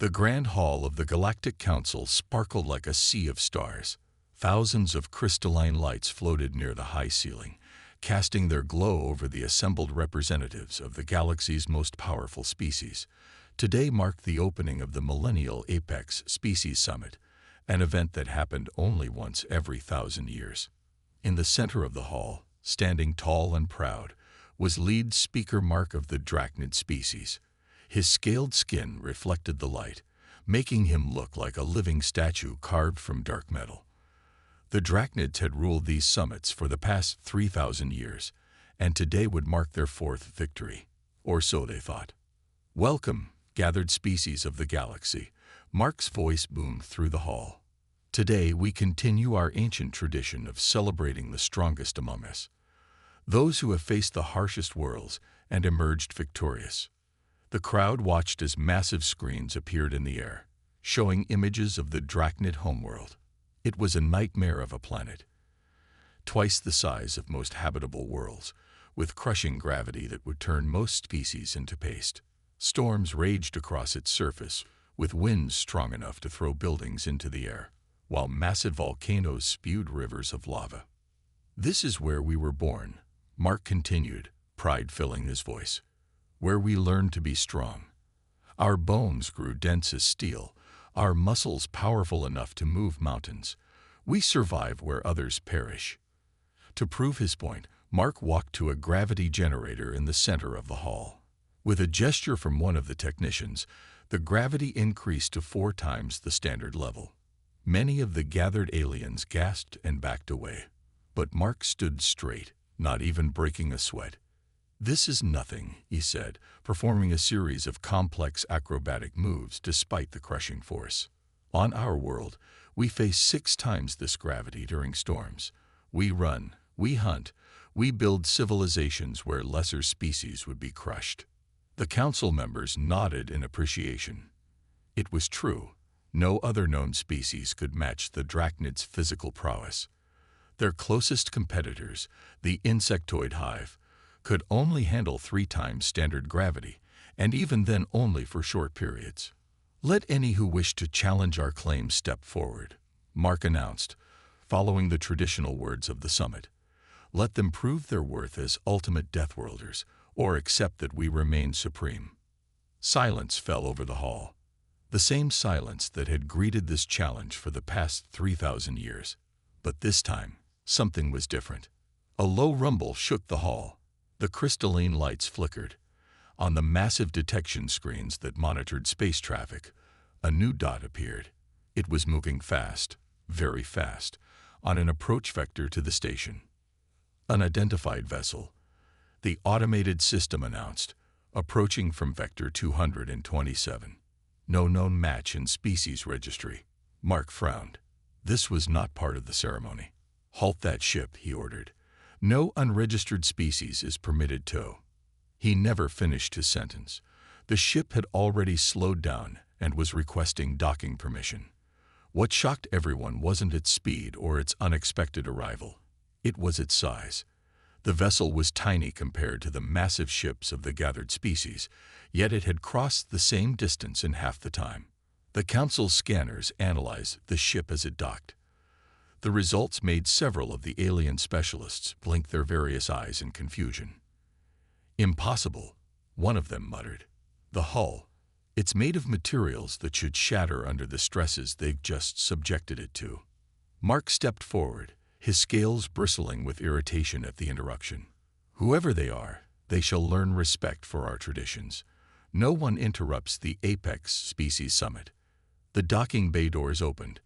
The Grand Hall of the Galactic Council sparkled like a sea of stars. Thousands of crystalline lights floated near the high ceiling, casting their glow over the assembled representatives of the galaxy's most powerful species. Today marked the opening of the Millennial Apex Species Summit, an event that happened only once every 1,000 years. In the center of the hall, standing tall and proud, was lead speaker Mark of the Drachnid species. His scaled skin reflected the light, making him look like a living statue carved from dark metal. The Drachnids had ruled these summits for the past 3,000 years, and today would mark their fourth victory, or so they thought. "Welcome, gathered species of the galaxy," Mark's voice boomed through the hall. "Today we continue our ancient tradition of celebrating the strongest among us, those who have faced the harshest worlds and emerged victorious." The crowd watched as massive screens appeared in the air, showing images of the Drachnid homeworld. It was a nightmare of a planet, twice the size of most habitable worlds, with crushing gravity that would turn most species into paste. Storms raged across its surface, with winds strong enough to throw buildings into the air, while massive volcanoes spewed rivers of lava. "This is where we were born," Mark continued, pride filling his voice. "Where we learned to be strong. Our bones grew dense as steel, our muscles powerful enough to move mountains. We survive where others perish." To prove his point, Mark walked to a gravity generator in the center of the hall. With a gesture from one of the technicians, the gravity increased to 4 times the standard level. Many of the gathered aliens gasped and backed away, but Mark stood straight, not even breaking a sweat. "This is nothing," he said, performing a series of complex acrobatic moves despite the crushing force. "On our world, we face 6 times this gravity during storms. We run, we hunt, we build civilizations where lesser species would be crushed." The council members nodded in appreciation. It was true. No other known species could match the Drachnid's physical prowess. Their closest competitors, the insectoid hive, could only handle 3 times standard gravity, and even then only for short periods. "Let any who wish to challenge our claims step forward," Mark announced, following the traditional words of the summit. "Let them prove their worth as ultimate Deathworlders, or accept that we remain supreme." Silence fell over the hall, the same silence that had greeted this challenge for the past 3,000 years. But this time, something was different. A low rumble shook the hall. The crystalline lights flickered. On the massive detection screens that monitored space traffic, a new dot appeared. It was moving fast, very fast, on an approach vector to the station. "Unidentified vessel," the automated system announced, "approaching from vector 227. No known match in species registry." Mark frowned. This was not part of the ceremony. "Halt that ship," he ordered. "No unregistered species is permitted tow." He never finished his sentence. The ship had already slowed down and was requesting docking permission. What shocked everyone wasn't its speed or its unexpected arrival. It was its size. The vessel was tiny compared to the massive ships of the gathered species, yet it had crossed the same distance in half the time. The Council's scanners analyzed the ship as it docked. The results made several of the alien specialists blink their various eyes in confusion. "Impossible," one of them muttered. "The hull, it's made of materials that should shatter under the stresses they've just subjected it to." Mark stepped forward, his scales bristling with irritation at the interruption. "Whoever they are, they shall learn respect for our traditions. No one interrupts the Apex Species Summit." The docking bay doors opened.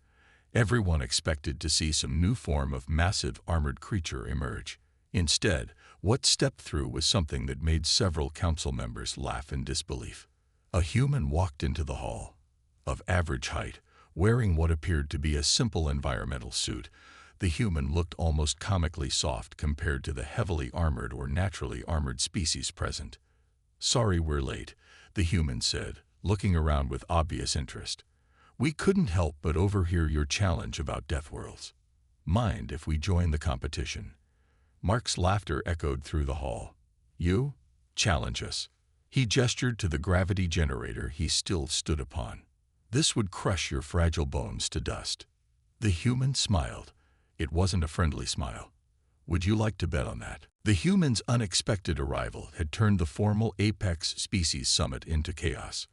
Everyone expected to see some new form of massive armored creature emerge. Instead, what stepped through was something that made several council members laugh in disbelief. A human walked into the hall. Of average height, wearing what appeared to be a simple environmental suit, the human looked almost comically soft compared to the heavily armored or naturally armored species present. "Sorry we're late," the human said, looking around with obvious interest. "We couldn't help but overhear your challenge about Deathworlds. Mind if we join the competition?" Mark's laughter echoed through the hall. "You? Challenge us?" He gestured to the gravity generator he still stood upon. This would crush your fragile bones to dust. The human smiled. It wasn't a friendly smile. Would you like to bet on that? The human's unexpected arrival had turned the formal Apex Species Summit into chaos.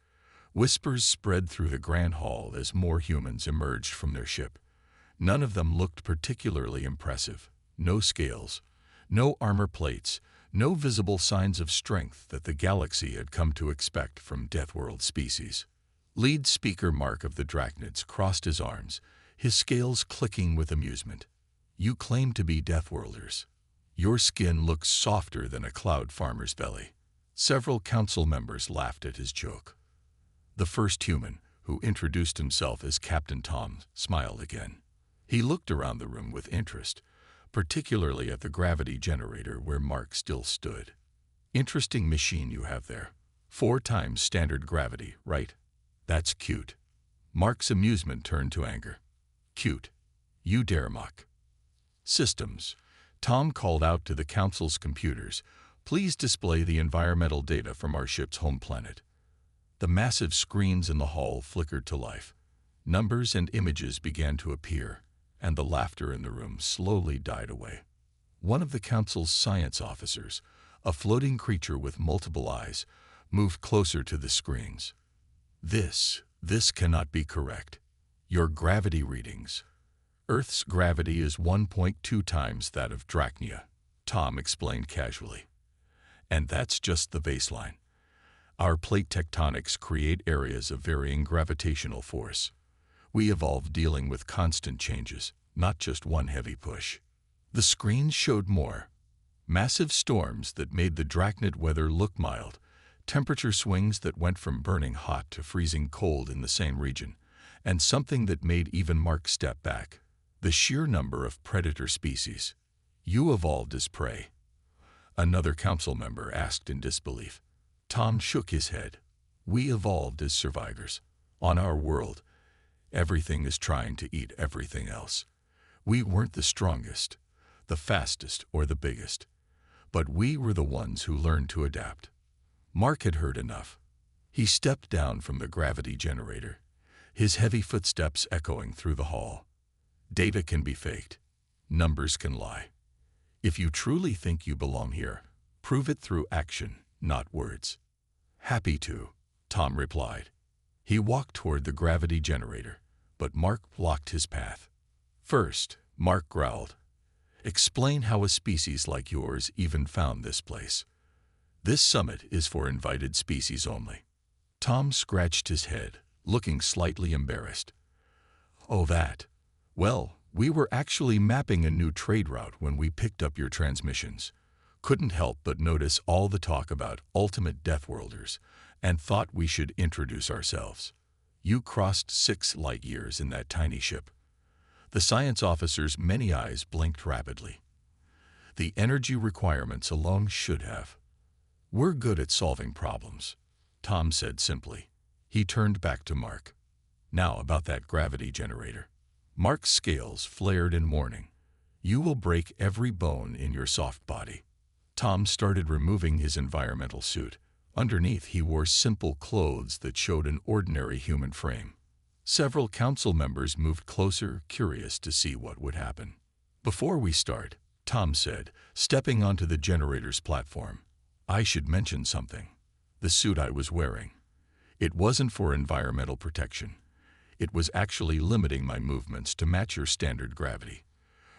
Whispers spread through the grand hall as more humans emerged from their ship. None of them looked particularly impressive. No scales, no armor plates, no visible signs of strength that the galaxy had come to expect from Deathworld species. Lead speaker Mark of the Drachnids crossed his arms, his scales clicking with amusement. You claim to be Deathworlders. Your skin looks softer than a cloud farmer's belly. Several council members laughed at his joke. The first human, who introduced himself as Captain Tom, smiled again. He looked around the room with interest, particularly at the gravity generator where Mark still stood. Interesting machine you have there. 4 times standard gravity, right? That's cute. Mark's amusement turned to anger. Cute. You dare mock. Systems. Tom called out to the council's computers, please display the environmental data from our ship's home planet. The massive screens in the hall flickered to life. Numbers and images began to appear, and the laughter in the room slowly died away. One of the council's science officers, a floating creature with multiple eyes, moved closer to the screens. This cannot be correct. Your gravity readings. Earth's gravity is 1.2 times that of Drachnia, Tom explained casually. And that's just the baseline. Our plate tectonics create areas of varying gravitational force. We evolved dealing with constant changes, not just one heavy push. The screens showed more. Massive storms that made the Drachnid weather look mild, temperature swings that went from burning hot to freezing cold in the same region, and something that made even Mark step back. The sheer number of predator species. You evolved as prey. Another council member asked in disbelief. Tom shook his head. We evolved as survivors. On our world, everything is trying to eat everything else. We weren't the strongest, the fastest, or the biggest, but we were the ones who learned to adapt. Mark had heard enough. He stepped down from the gravity generator, his heavy footsteps echoing through the hall. Data can be faked. Numbers can lie. If you truly think you belong here, prove it through action, not words. Happy to, Tom replied. He walked toward the gravity generator, but Mark blocked his path. First, Mark growled. Explain how a species like yours even found this place. This summit is for invited species only. Tom scratched his head, looking slightly embarrassed. Oh, that. Well, we were actually mapping a new trade route when we picked up your transmissions. Couldn't help but notice all the talk about ultimate Deathworlders and thought we should introduce ourselves. You crossed 6 light years in that tiny ship. The science officer's many eyes blinked rapidly. The energy requirements alone should have. We're good at solving problems, Tom said simply. He turned back to Mark. Now about that gravity generator. Mark's scales flared in warning. You will break every bone in your soft body. Tom started removing his environmental suit. Underneath, he wore simple clothes that showed an ordinary human frame. Several council members moved closer, curious to see what would happen. Before we start, Tom said, stepping onto the generator's platform, I should mention something. The suit I was wearing. It wasn't for environmental protection. It was actually limiting my movements to match your standard gravity.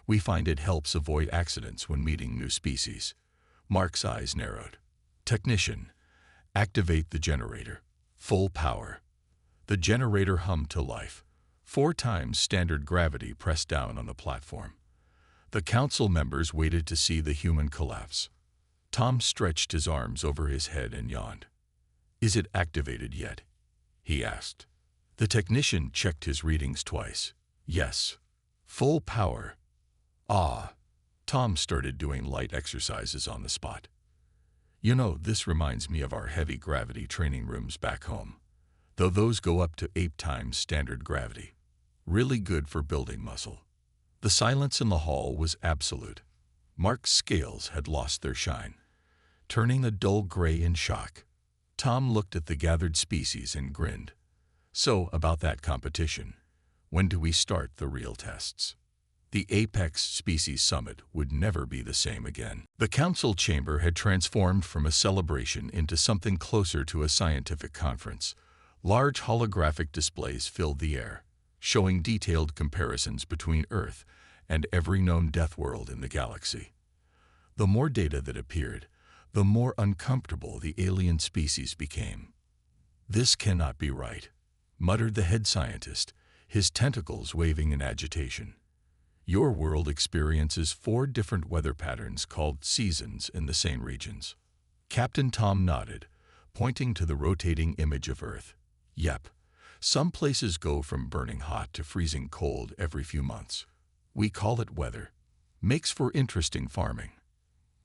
We find it helps avoid accidents when meeting new species. Mark's eyes narrowed. Technician, activate the generator. Full power. The generator hummed to life. 4 times standard gravity pressed down on the platform. The council members waited to see the human collapse. Tom stretched his arms over his head and yawned. Is it activated yet? He asked. The technician checked his readings twice. Yes. Full power. Ah. Tom started doing light exercises on the spot. You know, this reminds me of our heavy gravity training rooms back home. Though those go up to 8 times standard gravity. Really good for building muscle. The silence in the hall was absolute. Mark's scales had lost their shine, turning a dull gray in shock. Tom looked at the gathered species and grinned. So, about that competition, when do we start the real tests? The Apex Species Summit would never be the same again. The council chamber had transformed from a celebration into something closer to a scientific conference. Large holographic displays filled the air, showing detailed comparisons between Earth and every known death world in the galaxy. The more data that appeared, the more uncomfortable the alien species became. "This cannot be right," muttered the head scientist, his tentacles waving in agitation. "Your world experiences 4 different weather patterns called seasons in the same regions." Captain Tom nodded, pointing to the rotating image of Earth. "Yep, some places go from burning hot to freezing cold every few months. We call it weather. Makes for interesting farming."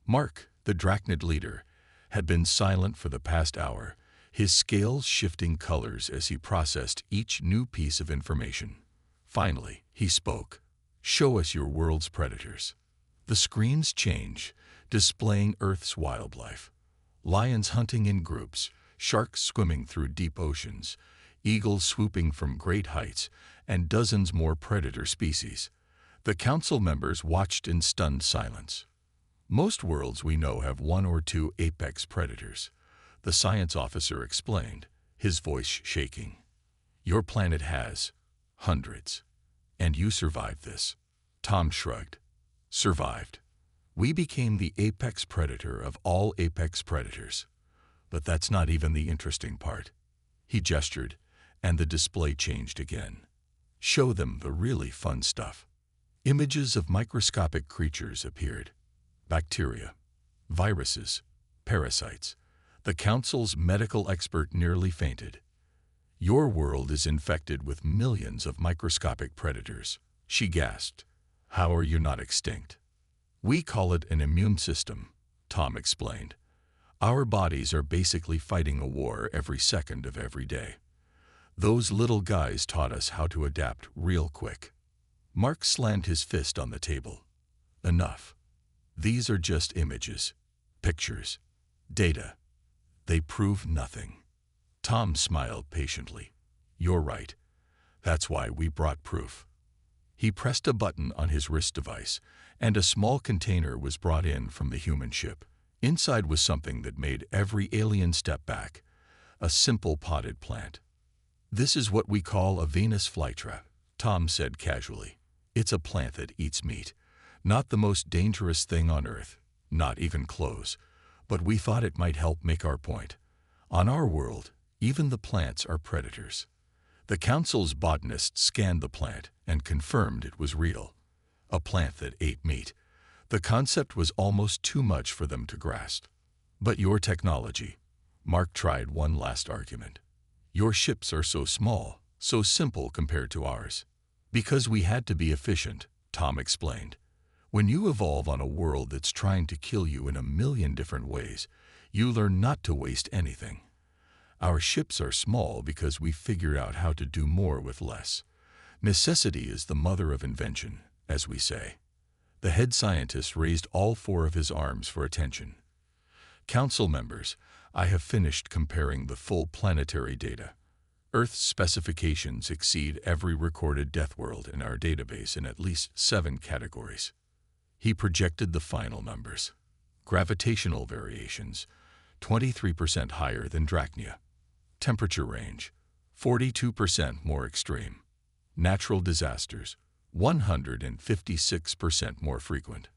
Mark, the Drachnid leader, had been silent for the past hour, his scales shifting colors as he processed each new piece of information. Finally, he spoke. "Show us your world's predators." The screens change, displaying Earth's wildlife. Lions hunting in groups, sharks swimming through deep oceans, eagles swooping from great heights, and dozens more predator species. The council members watched in stunned silence. "Most worlds we know have 1 or 2 apex predators," the science officer explained, his voice shaking. "Your planet has hundreds. And you survived this." Tom shrugged. "Survived. We became the apex predator of all apex predators. But that's not even the interesting part." He gestured, and the display changed again. "Show them the really fun stuff." Images of microscopic creatures appeared. Bacteria, viruses, parasites. The council's medical expert nearly fainted. "Your world is infected with millions of microscopic predators," she gasped. "How are you not extinct?" "We call it an immune system," Tom explained. "Our bodies are basically fighting a war every second of every day. Those little guys taught us how to adapt real quick." Mark slammed his fist on the table. "Enough. These are just images, pictures, data. They prove nothing." Tom smiled patiently. "You're right. That's why we brought proof." He pressed a button on his wrist device, and a small container was brought in from the human ship. Inside was something that made every alien step back, a simple potted plant. "This is what we call a Venus flytrap," Tom said casually. "It's a plant that eats meat. Not the most dangerous thing on Earth, not even close, but we thought it might help make our point. On our world, even the plants are predators." The council's botanists scanned the plant and confirmed it was real. A plant that ate meat. The concept was almost too much for them to grasp. "But your technology," Mark tried one last argument. "Your ships are so small, so simple compared to ours." "Because we had to be efficient," Tom explained. "When you evolve on a world that's trying to kill you in a million different ways, you learn not to waste anything. Our ships are small because we figured out how to do more with less. Necessity is the mother of invention, as we say." The head scientist raised all 4 of his arms for attention. "Council members, I have finished comparing the full planetary data. Earth's specifications exceed every recorded death world in our database in at least 7 categories." He projected the final numbers. Gravitational variations, 23% higher than Drachnia. Temperature range, 42% more extreme. Natural disasters, 156% more frequent.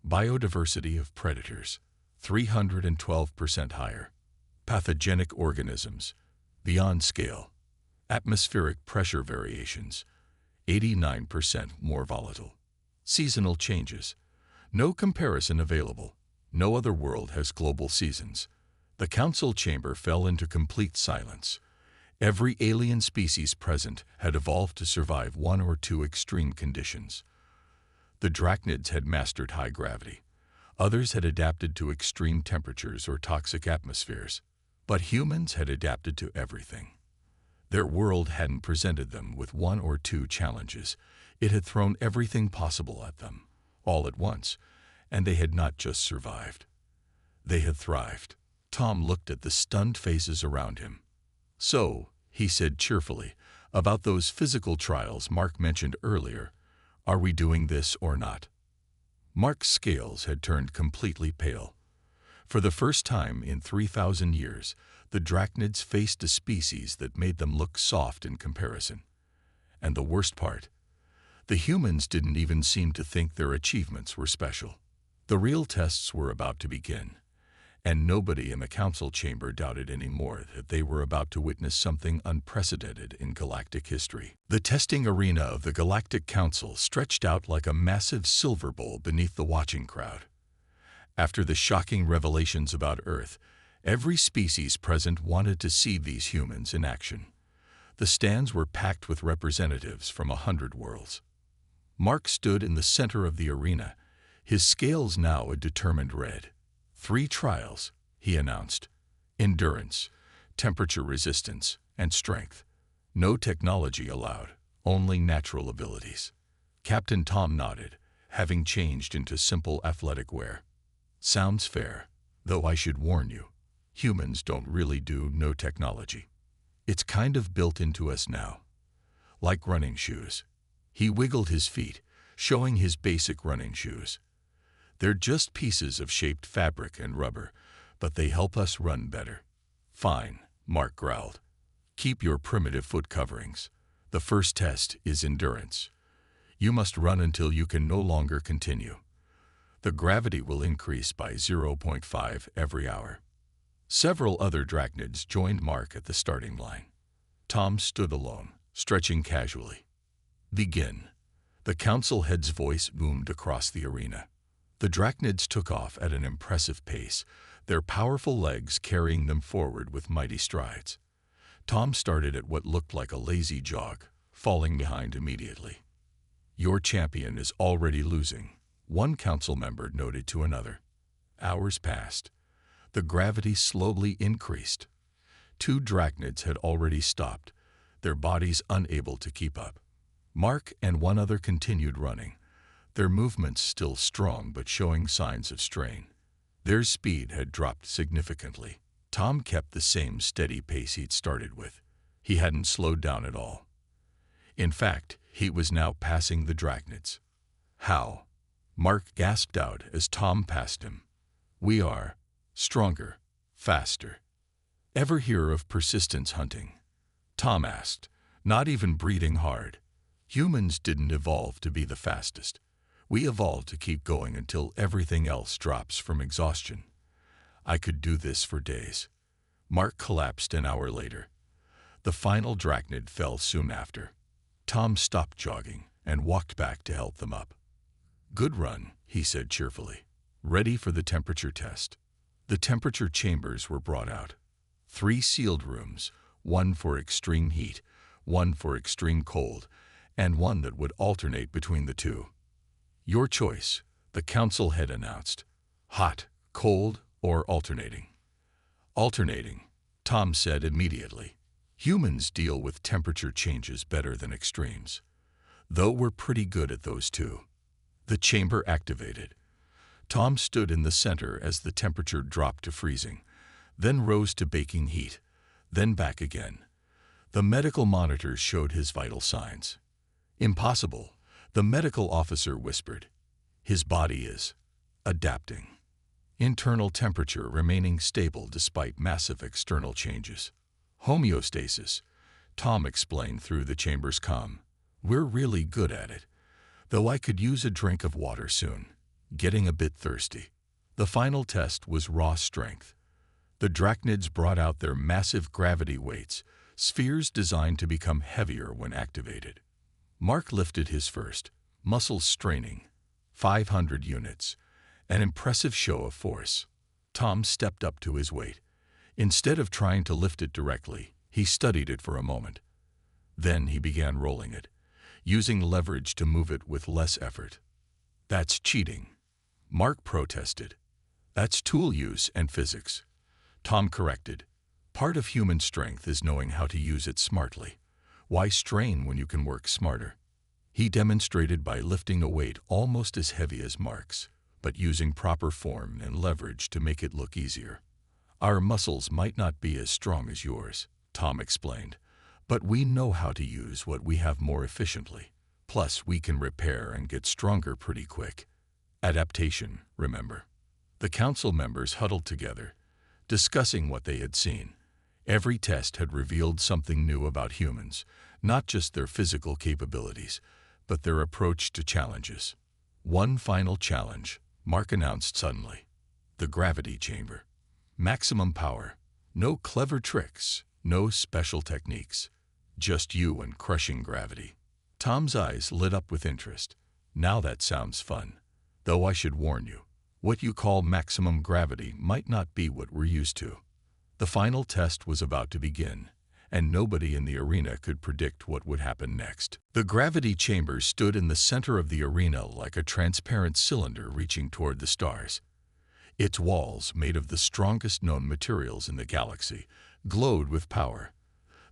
Biodiversity of predators, 312% higher. Pathogenic organisms, beyond scale. Atmospheric pressure variations, 89% more volatile. Seasonal changes, no comparison available. No other world has global seasons. The council chamber fell into complete silence. Every alien species present had evolved to survive 1 or 2 extreme conditions. The Drachnids had mastered high gravity. Others had adapted to extreme temperatures or toxic atmospheres. But humans had adapted to everything. Their world hadn't presented them with 1 or 2 challenges. It had thrown everything possible at them, all at once, and they had not just survived. They had thrived. Tom looked at the stunned faces around him. "So, he said cheerfully, about those physical trials Mark mentioned earlier. Are we doing this or not? Mark's scales had turned completely pale. For the first time in 3,000 years, the drachnids faced a species that made them look soft in comparison. And the worst part, the humans didn't even seem to think their achievements were special. The real tests were about to begin, and nobody in the council chamber doubted anymore that they were about to witness something unprecedented in galactic history. The testing arena of the Galactic Council stretched out like a massive silver bowl beneath the watching crowd. After the shocking revelations about Earth, every species present wanted to see these humans in action. The stands were packed with representatives from 100 worlds. Mark stood in the center of the arena, his scales now a determined red. 3 trials, he announced. Endurance, temperature resistance, and strength. No technology allowed, only natural abilities. Captain Tom nodded, having changed into simple athletic wear. Sounds fair, though I should warn you, humans don't really do no technology. It's kind of built into us now. Like running shoes. He wiggled his feet, showing his basic running shoes. They're just pieces of shaped fabric and rubber, but they help us run better. Fine, Mark growled. Keep your primitive foot coverings. The first test is endurance. You must run until you can no longer continue. The gravity will increase by 0.5 every hour. Several other drachnids joined Mark at the starting line. Tom stood alone, stretching casually. Begin. The council head's voice boomed across the arena. The drachnids took off at an impressive pace, their powerful legs carrying them forward with mighty strides. Tom started at what looked like a lazy jog, falling behind immediately. Your champion is already losing, one council member noted to another. Hours passed. The gravity slowly increased. 2 drachnids had already stopped, their bodies unable to keep up. Mark and one other continued running, their movements still strong but showing signs of strain. Their speed had dropped significantly. Tom kept the same steady pace he'd started with. He hadn't slowed down at all. In fact, he was now passing the drachnids. How? Mark gasped out as Tom passed him. We are stronger, faster. Ever hear of persistence hunting? Tom asked, not even breathing hard. Humans didn't evolve to be the fastest. We evolved to keep going until everything else drops from exhaustion. I could do this for days. Mark collapsed an hour later. The final drachnid fell soon after. Tom stopped jogging and walked back to help them up. Good run, he said cheerfully. Ready for the temperature test. The temperature chambers were brought out. 3 sealed rooms, one for extreme heat, one for extreme cold, and one that would alternate between the two. Your choice, the council head announced. Hot, cold, or alternating? Alternating, Tom said immediately. Humans deal with temperature changes better than extremes, though we're pretty good at those too. The chamber activated. Tom stood in the center as the temperature dropped to freezing, then rose to baking heat, then back again. The medical monitors showed his vital signs. Impossible, the medical officer whispered. His body is adapting. Internal temperature remaining stable despite massive external changes. Homeostasis, Tom explained through the chamber's comm. We're really good at it, though I could use a drink of water soon. Getting a bit thirsty. The final test was raw strength. The drachnids brought out their massive gravity weights, spheres designed to become heavier when activated. Mark lifted his first, muscles straining. 500 units. An impressive show of force. Tom stepped up to his weight. Instead of trying to lift it directly, he studied it for a moment. Then he began rolling it, using leverage to move it with less effort. That's cheating. Mark protested. That's tool use and physics. Tom corrected. Part of human strength is knowing how to use it smartly. Why strain when you can work smarter? He demonstrated by lifting a weight almost as heavy as Mark's, but using proper form and leverage to make it look easier. Our muscles might not be as strong as yours, Tom explained, But we know how to use what we have more efficiently. Plus, we can repair and get stronger pretty quick. Adaptation, remember. The council members huddled together, discussing what they had seen. Every test had revealed something new about humans, not just their physical capabilities, but their approach to challenges. One final challenge, Mark announced suddenly. The gravity chamber. Maximum power. No clever tricks, no special techniques. Just you and crushing gravity. Tom's eyes lit up with interest. Now that sounds fun. Though I should warn you, what you call maximum gravity might not be what we're used to. The final test was about to begin, and nobody in the arena could predict what would happen next. The gravity chamber stood in the center of the arena like a transparent cylinder reaching toward the stars. Its walls, made of the strongest known materials in the galaxy, glowed with power.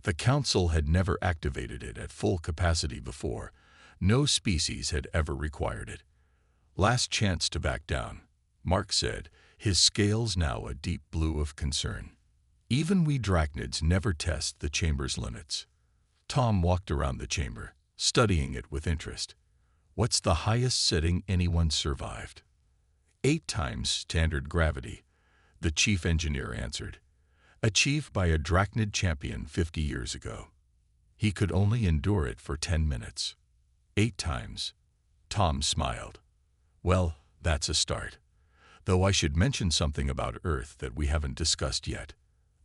The Council had never activated it at full capacity before. No species had ever required it. Last chance to back down, Mark said, his scales now a deep blue of concern. Even we drachnids never test the chamber's limits. Tom walked around the chamber, studying it with interest. What's the highest setting anyone survived? 8 times standard gravity, the chief engineer answered. Achieved by a drachnid champion 50 years ago. He could only endure it for 10 minutes. 8 times. Tom smiled. Well, that's a start. Though I should mention something about Earth that we haven't discussed yet.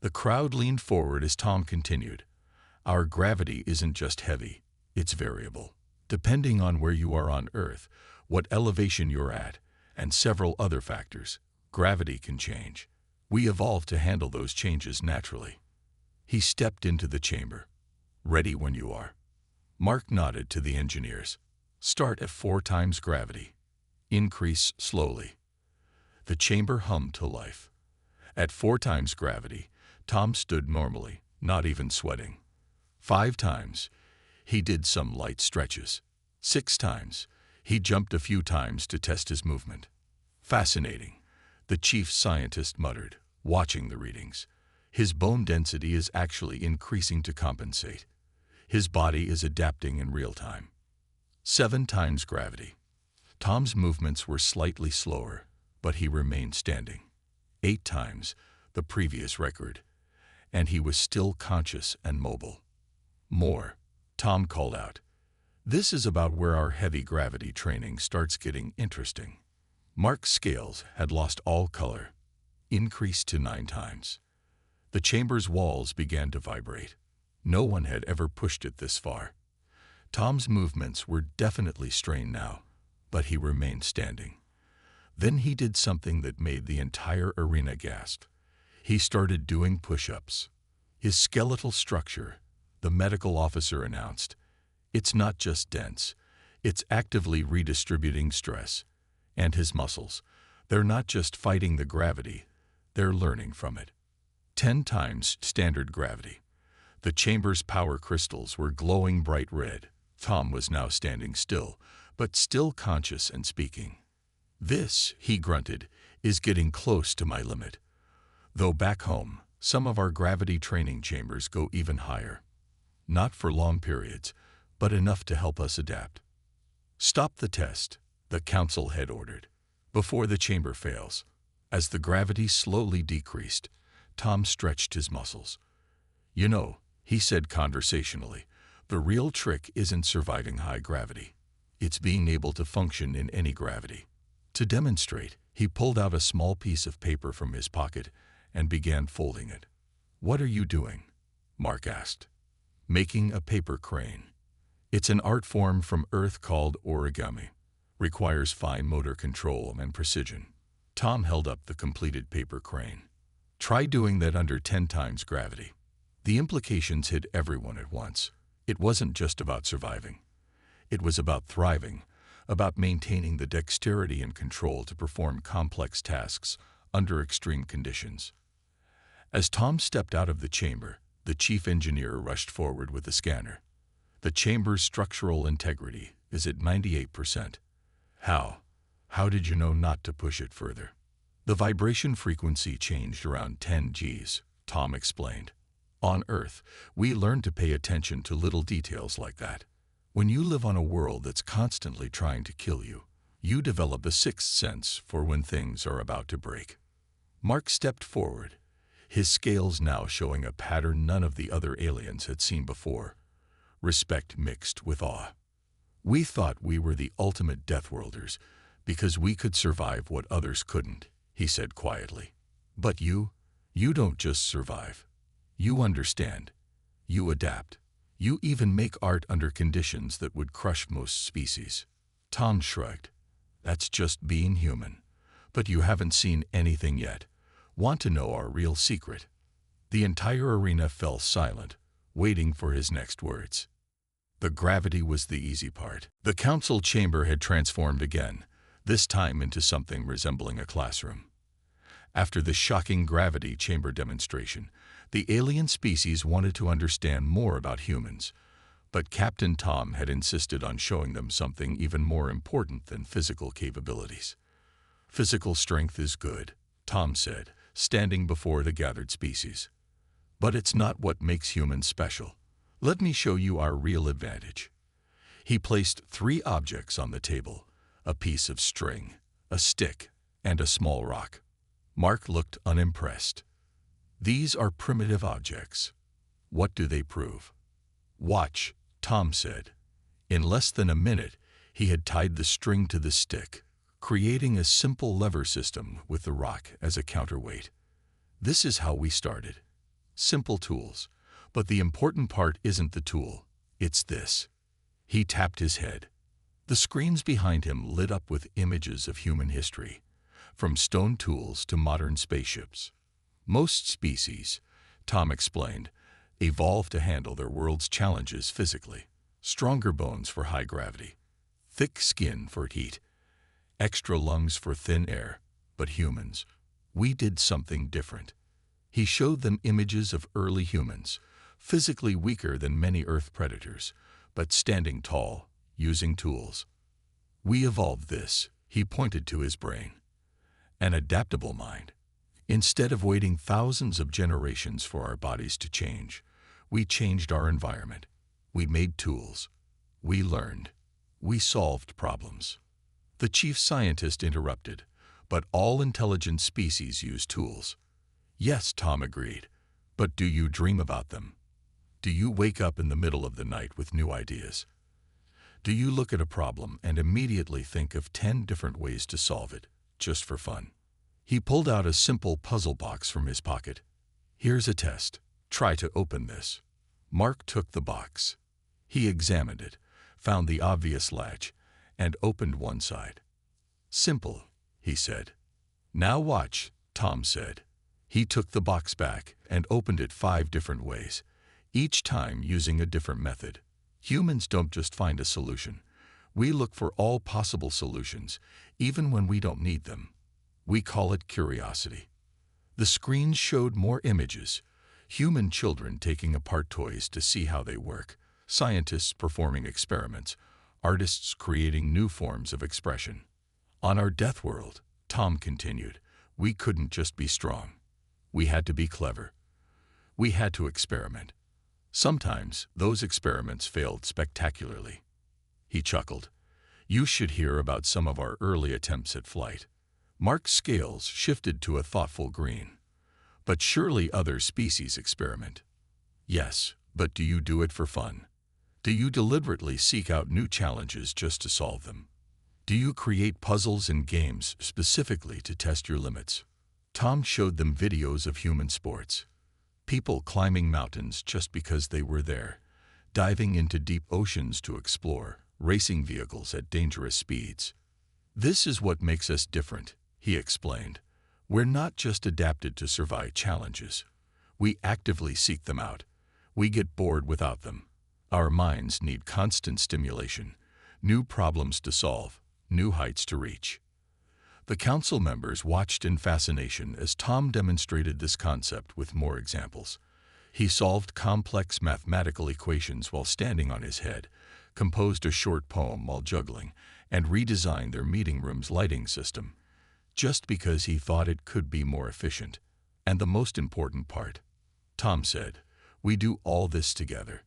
The crowd leaned forward as Tom continued. Our gravity isn't just heavy, it's variable. Depending on where you are on Earth, what elevation you're at, and several other factors, gravity can change. We evolved to handle those changes naturally. He stepped into the chamber. Ready when you are. Mark nodded to the engineers. Start at 4 times gravity. Increase slowly. The chamber hummed to life. At 4 times gravity, Tom stood normally, not even sweating. 5 times, he did some light stretches. 6 times, he jumped a few times to test his movement. Fascinating, the chief scientist muttered, watching the readings. His bone density is actually increasing to compensate. His body is adapting in real time. 7 times gravity. Tom's movements were slightly slower, but he remained standing. 8 times, the previous record, and he was still conscious and mobile. More, Tom called out. This is about where our heavy gravity training starts getting interesting. Mark's scales had lost all color, increased to 9 times. The chamber's walls began to vibrate. No one had ever pushed it this far. Tom's movements were definitely strained now, but he remained standing. Then he did something that made the entire arena gasp. He started doing push-ups. His skeletal structure, the medical officer announced, it's not just dense, it's actively redistributing stress. And his muscles, they're not just fighting the gravity, they're learning from it. 10 times standard gravity. The chamber's power crystals were glowing bright red. Tom was now standing still, but still conscious and speaking. This, he grunted, is getting close to my limit. Though back home, some of our gravity training chambers go even higher. Not for long periods, but enough to help us adapt. Stop the test, the council had ordered, before the chamber fails. As the gravity slowly decreased, Tom stretched his muscles. You know, he said conversationally, the real trick isn't surviving high gravity. It's being able to function in any gravity. To demonstrate, he pulled out a small piece of paper from his pocket and began folding it. What are you doing? Mark asked. Making a paper crane. It's an art form from Earth called origami. Requires fine motor control and precision. Tom held up the completed paper crane. Try doing that under 10 times gravity. The implications hit everyone at once. It wasn't just about surviving. It was about thriving, about maintaining the dexterity and control to perform complex tasks under extreme conditions. As Tom stepped out of the chamber, the chief engineer rushed forward with the scanner. The chamber's structural integrity is at 98%. How did you know not to push it further? The vibration frequency changed around 10 Gs, Tom explained. On Earth, we learn to pay attention to little details like that. When you live on a world that's constantly trying to kill you, you develop a sixth sense for when things are about to break. Mark stepped forward, his scales now showing a pattern none of the other aliens had seen before, respect mixed with awe. We thought we were the ultimate Deathworlders because we could survive what others couldn't, he said quietly. But you don't just survive. You understand. You adapt. You even make art under conditions that would crush most species. Tom shrugged. That's just being human. But you haven't seen anything yet. Want to know our real secret? The entire arena fell silent, waiting for his next words. The gravity was the easy part. The council chamber had transformed again, this time into something resembling a classroom. After the shocking gravity chamber demonstration, the alien species wanted to understand more about humans, but Captain Tom had insisted on showing them something even more important than physical capabilities. Physical strength is good, Tom said, standing before the gathered species. But it's not what makes humans special. Let me show you our real advantage. He placed 3 objects on the table, a piece of string, a stick, and a small rock. Mark looked unimpressed. These are primitive objects. What do they prove? Watch, Tom said. In less than a minute, he had tied the string to the stick, creating a simple lever system with the rock as a counterweight. This is how we started. Simple tools, but the important part isn't the tool, it's this. He tapped his head. The screens behind him lit up with images of human history, from stone tools to modern spaceships. Most species, Tom explained, evolved to handle their world's challenges physically. Stronger bones for high gravity, thick skin for heat, extra lungs for thin air. But humans, we did something different. He showed them images of early humans, physically weaker than many Earth predators, but standing tall, using tools. We evolved this, he pointed to his brain. An adaptable mind. Instead of waiting thousands of generations for our bodies to change, we changed our environment. We made tools. We learned. We solved problems. The chief scientist interrupted, but all intelligent species use tools. Yes, Tom agreed, but do you dream about them? Do you wake up in the middle of the night with new ideas? Do you look at a problem and immediately think of 10 different ways to solve it, just for fun? He pulled out a simple puzzle box from his pocket. Here's a test. Try to open this. Mark took the box. He examined it, found the obvious latch, and opened one side. Simple, he said. Now watch, Tom said. He took the box back and opened it 5 different ways, each time using a different method. Humans don't just find a solution. We look for all possible solutions, even when we don't need them. We call it curiosity. The screens showed more images, human children taking apart toys to see how they work, scientists performing experiments, artists creating new forms of expression. On our death world, Tom continued, we couldn't just be strong. We had to be clever. We had to experiment. Sometimes those experiments failed spectacularly. He chuckled. You should hear about some of our early attempts at flight. Mark's scales shifted to a thoughtful green. But surely other species experiment. Yes, but do you do it for fun? Do you deliberately seek out new challenges just to solve them? Do you create puzzles and games specifically to test your limits? Tom showed them videos of human sports. People climbing mountains just because they were there, diving into deep oceans to explore, racing vehicles at dangerous speeds. This is what makes us different, he explained. We're not just adapted to survive challenges. We actively seek them out. We get bored without them. Our minds need constant stimulation, new problems to solve, new heights to reach. The council members watched in fascination as Tom demonstrated this concept with more examples. He solved complex mathematical equations while standing on his head, composed a short poem while juggling, and redesigned their meeting room's lighting system, just because he thought it could be more efficient. And the most important part, Tom said, We do all this together.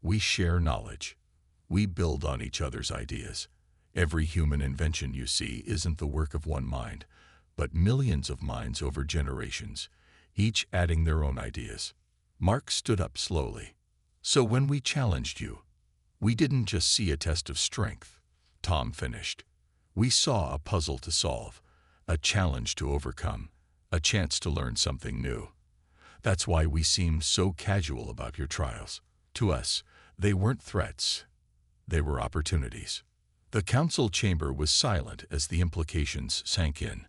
We share knowledge. We build on each other's ideas. Every human invention you see isn't the work of one mind, but millions of minds over generations, each adding their own ideas. Mark stood up slowly. So when we challenged you, we didn't just see a test of strength, Tom finished. We saw a puzzle to solve, a challenge to overcome, a chance to learn something new. That's why we seemed so casual about your trials. To us, they weren't threats. They were opportunities. The council chamber was silent as the implications sank in.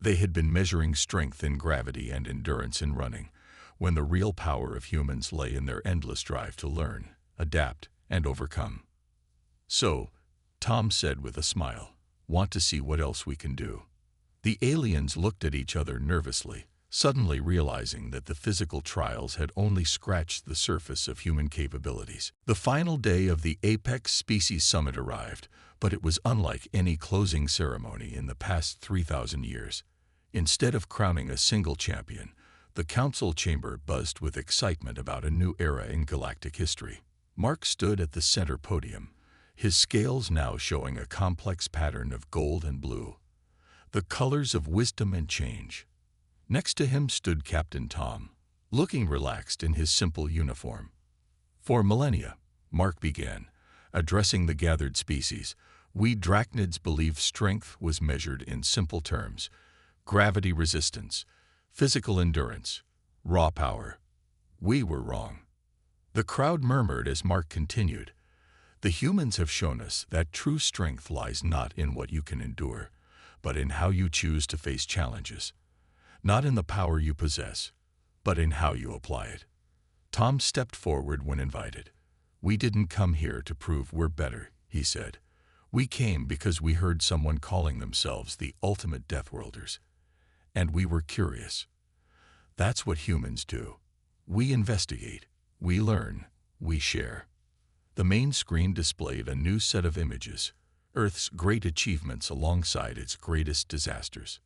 They had been measuring strength in gravity and endurance in running, when the real power of humans lay in their endless drive to learn, adapt, and overcome. So, Tom said with a smile, "Want to see what else we can do?" The aliens looked at each other nervously, suddenly realizing that the physical trials had only scratched the surface of human capabilities. The final day of the Apex Species Summit arrived, but it was unlike any closing ceremony in the past 3,000 years. Instead of crowning a single champion, the council chamber buzzed with excitement about a new era in galactic history. Mark stood at the center podium, his scales now showing a complex pattern of gold and blue, the colors of wisdom and change. Next to him stood Captain Tom, looking relaxed in his simple uniform. "For millennia," Mark began, addressing the gathered species, "we Drachnids believed strength was measured in simple terms: gravity resistance, physical endurance, raw power. We were wrong." The crowd murmured as Mark continued, "The humans have shown us that true strength lies not in what you can endure, but in how you choose to face challenges. Not in the power you possess, but in how you apply it." Tom stepped forward when invited. "We didn't come here to prove we're better," he said. "We came because we heard someone calling themselves the ultimate Deathworlders, and we were curious. That's what humans do. We investigate, we learn, we share." The main screen displayed a new set of images, Earth's great achievements alongside its greatest disasters.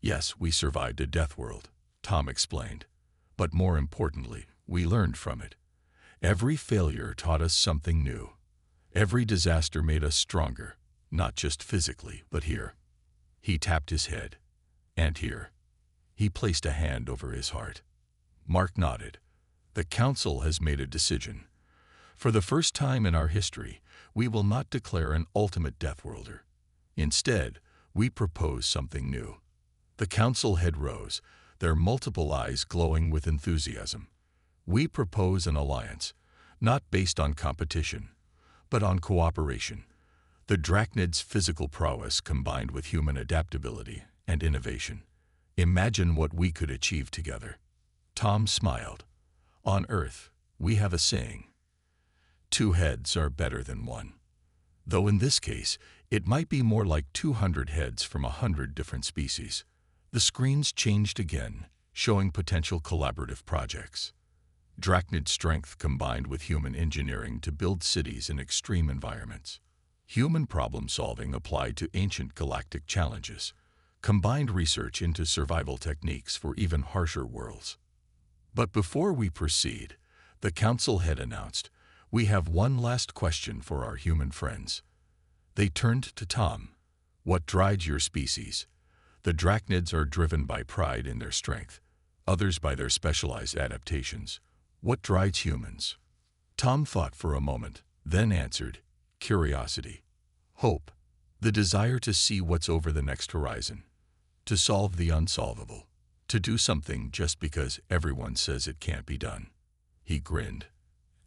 "Yes, we survived a death world," Tom explained. "But more importantly, we learned from it. Every failure taught us something new. Every disaster made us stronger, not just physically, but here." He tapped his head. "And here." He placed a hand over his heart. Mark nodded. "The council has made a decision. For the first time in our history, we will not declare an ultimate Deathworlder. Instead, we propose something new." The council head rose, their multiple eyes glowing with enthusiasm. "We propose an alliance, not based on competition, but on cooperation. The Drachnids' physical prowess combined with human adaptability and innovation. Imagine what we could achieve together." Tom smiled. "On Earth, we have a saying: 2 heads are better than 1. Though in this case, it might be more like 200 heads from 100 different species." The screens changed again, showing potential collaborative projects. Drachnid strength combined with human engineering to build cities in extreme environments. Human problem-solving applied to ancient galactic challenges. Combined research into survival techniques for even harsher worlds. But before we proceed, the council head announced, "We have one last question for our human friends." They turned to Tom. "What drives your species?" The Drachnids are driven by pride in their strength, others by their specialized adaptations. What drives humans? Tom thought for a moment, then answered, curiosity, hope, the desire to see what's over the next horizon, to solve the unsolvable, to do something just because everyone says it can't be done. He grinned.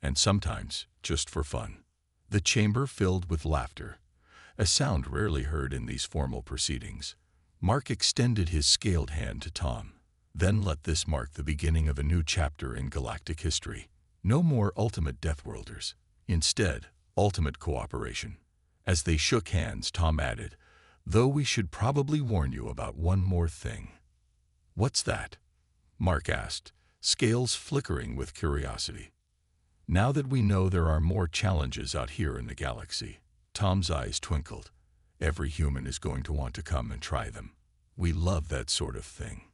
And sometimes, just for fun. The chamber filled with laughter, a sound rarely heard in these formal proceedings. Mark extended his scaled hand to Tom. Then let this mark the beginning of a new chapter in galactic history. No more ultimate Deathworlders. Instead, ultimate cooperation. As they shook hands, Tom added, "Though we should probably warn you about one more thing." "What's that?" Mark asked, scales flickering with curiosity. "Now that we know there are more challenges out here in the galaxy," Tom's eyes twinkled. "Every human is going to want to come and try them. We love that sort of thing.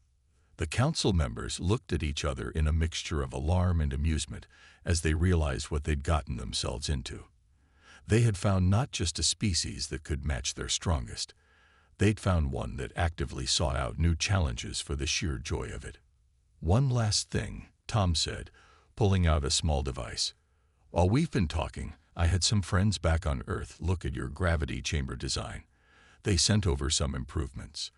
The council members looked at each other in a mixture of alarm and amusement as they realized what they'd gotten themselves into. They had found not just a species that could match their strongest. They'd found one that actively sought out new challenges for the sheer joy of it. "One last thing," Tom said, pulling out a small device. "While we've been talking, I had some friends back on Earth look at your gravity chamber design. They sent over some improvements.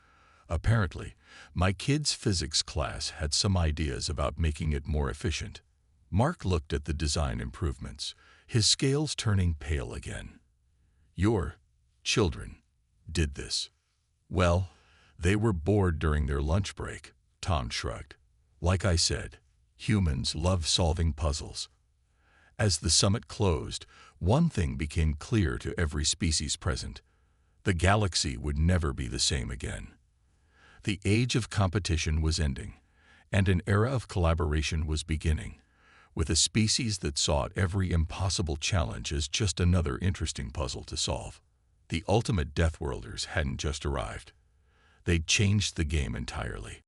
Apparently, my kids' physics class had some ideas about making it more efficient." Mark looked at the design improvements, his scales turning pale again. "Your children did this?" "Well, they were bored during their lunch break," Tom shrugged. "Like I said, humans love solving puzzles." As the summit closed, one thing became clear to every species present. The galaxy would never be the same again. The age of competition was ending, and an era of collaboration was beginning, with a species that saw every impossible challenge as just another interesting puzzle to solve. The ultimate Deathworlders hadn't just arrived. They'd changed the game entirely.